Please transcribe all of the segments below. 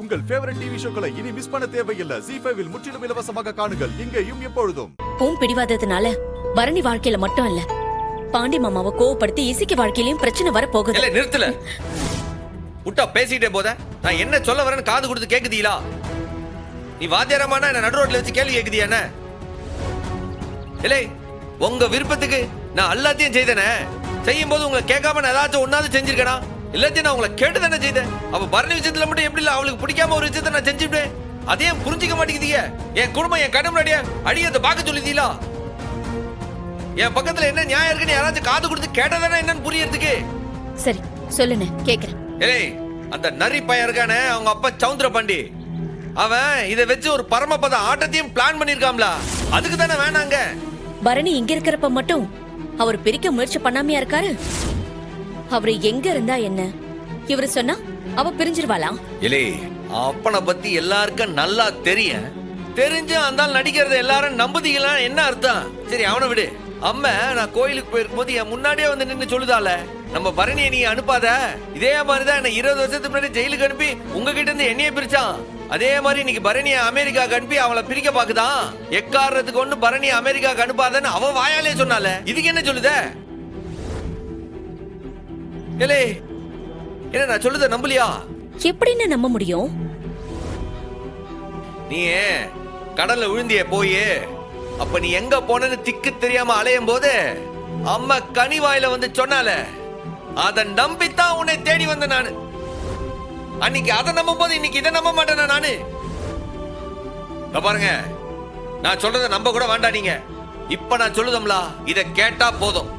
உங்கள் favourite TV ஷோக்களை இனி miss பண்ண தேவையில்லை. ZEE5 இல் முற்றிலும் இலவசமாக காணுங்கள். இங்கேயும் எப்பொழுதும். உன் பிடிவாதத்தினால பரணி வாழ்க்கையில மட்டும் இல்ல, பாண்டி மாமாவை கோவப்படுத்தி இசைக்கு வாழ்க்கையிலயும் பிரச்சனை வர போகுது. இல்ல நிறுத்தல. விட்டா பேசிட்டே போத. நான் என்ன சொல்ல வரேன்னு காது கொடுத்து கேக்குதீங்களா? நீ வாத்தியாரமான என்ன நடு ரோட்ல வச்சு கேள்வி கேக்குதியா என்ன? இல்லை, உங்க விருப்பத்துக்கு நான் எல்லாத்தையும் செய்தேனே. செய்யும் போது உங்களை கேட்காம நான் ஏதாச்சும் ஒன்னாவது செஞ்சிருக்கேனா? எல்லாத்தையும் நான் உங்களை கேட்டு தானே செய்தேன். அப்ப பரணி விஷயத்துல மட்டும் எப்படி இல்ல அவளுக்கு பிடிக்காம ஒரு விஷயத்த நான் செஞ்சுட்டேன். அதையும் புரிஞ்சிக்க மாட்டேங்குதீங்க. என் குடும்பம் என் கண்ணு முன்னாடியே அடியத்தை பார்க்க சொல்லிதீங்களா? என் பக்கத்துல என்ன நியாயம் இருக்குன்னு யாராச்சும் காது கொடுத்து கேட்டதானே என்னன்னு புரியறதுக்கு. சரி சொல்லுன்னு கேக்குறேன். ஏய், அந்த நரி பையன் இருக்கானே, அவங்க அப்பா சவுந்தர பாண்டி, அவன் இதை வச்சு ஒரு பரமபத ஆட்டத்தையும் பிளான் பண்ணிருக்காம்ல. அதுக்கு தானே வேணாங்க. பரணி இங்க இருக்கிறப்ப மட்டும் அவர் பிரிக்க முயற்சி பண்ணாமையா இருக்காரு. அவரு எங்க இருந்தா என்ன, இவரு சொன்னா அவ பிரிஞ்சிருவாளா? இலே, அப்பனை பத்தி எல்லாருக்கும் நல்லா தெரியும். தெரிஞ்சு அந்த நடிக்கிறத எல்லாரும் நம்புதீங்களா? என்ன அர்த்தம்? சரி அவனை விடு. அம்மா நான் கோயிலுக்கு போயிருக்கும் போது என் முன்னாடியே வந்து நின்று சொல்லுதால, நம்ம பரணியை நீ அனுப்பாத. இதே மாதிரிதான் என்ன 20 வருஷத்துக்கு முன்னாடி ஜெயிலுக்கு அனுப்பி உங்ககிட்ட இருந்து என்னைய பிரிச்சான். அதே மாதிரி இன்னைக்கு பரணியை அமெரிக்காவுக்கு அனுப்பி அவளை பிரிக்க பாக்குதான். எக்காரணத்துக்கு ஒண்ணு பரணியை அமெரிக்காவுக்கு அனுப்பாதன்னு அவ வாயாலே சொன்னால. இதுக்கு என்ன சொல்லுத? ஏலே, என்ன நான் சொல்லுத நம்பலையா? எப்படின்னு நம்ப முடியும்? நீ கடல்ல விழுந்திய போய் அப்ப நீ எங்க போனன்னு திக்கு தெரியாம அலையும் போது அம்மா கனிவாயில வந்து சொன்னால, அத நம்பித்தான் உன்னை தேடி வந்த நானு. அன்னைக்கு அதை நம்பும் போது இன்னைக்கு இதை நம்ப மாட்டேனா நானு? பாருங்க, நான் சொல்றத நம்ப கூட வேண்டாம் நீங்க. இப்ப நான் சொல்லுதம்ல, இத கேட்டா போதும்.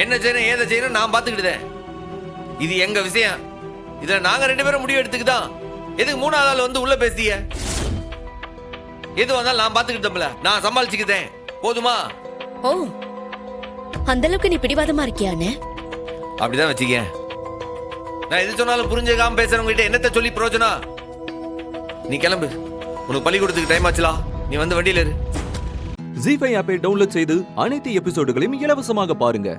என்ன செய்யணும் ஏதை செய்யணும் நான் பாத்துக்கிட்டேன். இது எங்க விஷயம். இதுல நாங்க 2 பேரும் முடிவு எடுத்துக்குதான். எதுக்கு 3ஆவது ஆள் வந்து உள்ள பேசிய? எது வந்தாலும் நான் பாத்துக்கிட்டோம்ல, நான் சமாளிச்சுக்கிட்டேன். போதுமா? ஓ, அந்த அளவுக்கு நீ பிடிவாதமா இருக்கியானே? அப்படிதான் வச்சுக்க. நான் எது சொன்னாலும் புரிஞ்சுக்காம பேசுறவங்க கிட்ட என்னத்த சொல்லி பிரயோஜனம்? நீ கிளம்பு, உனக்கு பள்ளிக்கூடத்துக்கு டைம் ஆச்சுலா. நீ வந்து வண்டியில இரு. ZEE5 ஆப்பை டவுன்லோட் செய்து அனைத்து எபிசோடுகளையும் இலவசமாக பாருங்க.